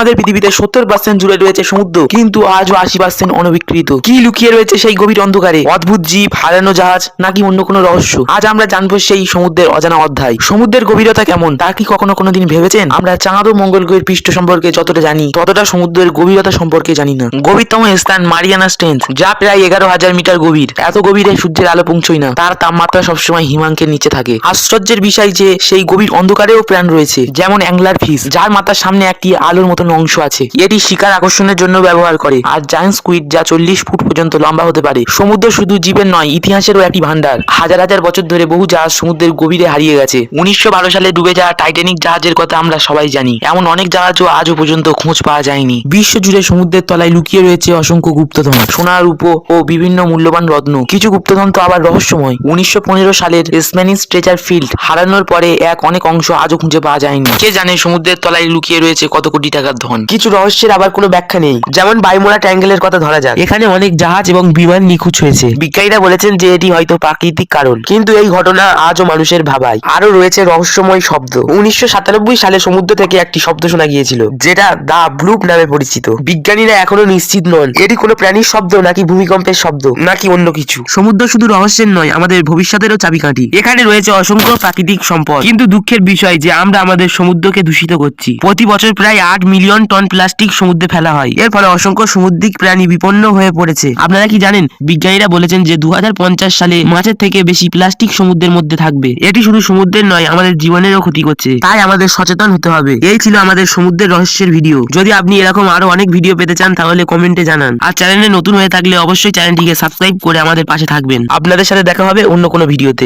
আমাদের পৃথিবীতে 70% জুড়ে রয়েছে সমুদ্র, কিন্তু আজও 80% অনবিকৃত। কি লুকিয়ে রয়েছে সেই গভীর অন্ধকারে? অদ্ভুত জীব, হারানো জাহাজ, নাকি অন্য কোনো রহস্য? আজ আমরা জানবো সেই সমুদ্রের অজানা অধ্যায়। সমুদ্রের গভীরতা কেমন তা কি কখনো কোনোদিন ভেবেছেন? আমরা চাঁদ ও মঙ্গল গ্রহের পৃষ্ঠ সম্পর্কে যতটা জানি, ততটা সমুদ্রের গভীরতা সম্পর্কে জানি না। গভীরতম স্থান মারিয়ানা ট্রেঞ্চ, যা প্রায় 11,000 মিটার গভীর। এত গভীরে সূর্যের আলো পৌঁছয় না, তার তাপমাত্রা সবসময় হিমাঙ্কের নিচে থাকে। আশ্চর্যের বিষয় যে সেই গভীর অন্ধকারেও প্রাণ রয়েছে, যেমন অ্যাংলার ফিশ, যার মাথার সামনে একটি আলোর মতন অংশ আছে। এটি শিকার আকর্ষণের জন্য ব্যবহার করে। আর জায়ান্ট স্কুইড, যা 40 ফুট পর্যন্ত লম্বা হতে পারে। সমুদ্র শুধু জীবের নয়, ইতিহাসেরও একটি ভান্ডার। হাজার হাজার বছর ধরে বহু জাহাজ সমুদ্রের গভীরে হারিয়ে গেছে। 1912 সালে ডুবে যাওয়া টাইটানিক জাহাজের কথা আমরা সবাই জানি। এমন অনেক জাহাজও আজও পর্যন্ত খোঁজ পাওয়া যায়নি। বিশ্ব জুড়ে সমুদ্রের তলায় লুকিয়ে রয়েছে অসংখ্য গুপ্তধন, সোনা, রূপো ও বিভিন্ন মূল্যবান রত্ন। কিছু গুপ্তধন তো আবার রহস্যময়। 1915 সালের স্প্যানিশ ট্রেজার ফিল্ড হারানোর পরে অনেক অংশ আজও খুঁজে পাওয়া যায়নি। কে জানে সমুদ্রের তলায় লুকিয়ে রয়েছে কত কোটি টাকার ধন। কিছু রহস্যের আবার কোনো ব্যাখ্যা নেই, যেমন বাইমোরা ট্রায়াঙ্গেলের কথা ধরা যাক। এখানে অনেক জাহাজ এবং বিমান নিখোঁজ হয়েছে। বিজ্ঞানীরা বলেছেন যে এটি হয়তো প্রাকৃতিক কারণ, কিন্তু এই ঘটনা আজও মানুষের ভাবায়। আরো রয়েছে রহস্যময় শব্দ। 1997 সালে সমুদ্র থেকে একটি শব্দ শোনা গিয়েছিল, যেটা দা ব্লুপ নামে পরিচিত। বিজ্ঞানীরা এখনো নিশ্চিত নন এটি কোনো প্রাণীর শব্দ, নাকি ভূমিকম্পের শব্দ, নাকি অন্য কিছু। সমুদ্র শুধু রহস্যের নয়, আমাদের ভবিষ্যতেরও চাবিকাঠি। এখানে রয়েছে অসংখ্য প্রাকৃতিক সম্পদ, কিন্তু দুঃখের বিষয় যে আমরা আমাদের সমুদ্রকে দূষিত করছি। প্রতি বছর প্রায় 8 মিলিয়ন টন প্লাস্টিক সমুদ্রে ফেলা হয়। এর ফলে অসংখ্য সামুদ্রিক প্রাণী বিপন্ন হয়ে পড়েছে। আপনারা কি জানেন, বিজ্ঞানীরা বলেছেন যে 2050 সালে মাছের থেকে বেশি প্লাস্টিক সমুদ্রের মধ্যে থাকবে। এটি শুধু সমুদ্রের নয়, আমাদের জীবনেরও ক্ষতি করছে। তাই আমাদের সচেতন হতে হবে। এই ছিল আমাদের সমুদ্রের রহস্যের ভিডিও। যদি আপনি এরকম আরো অনেক ভিডিও পেতে চান, তাহলে কমেন্টে জানান। আর চ্যানেলে নতুন হয়ে থাকলে অবশ্যই চ্যানেলটিকে সাবস্ক্রাইব করে আমাদের পাশে থাকবেন। আপনাদের সাথে দেখা হবে অন্য কোনো ভিডিওতে।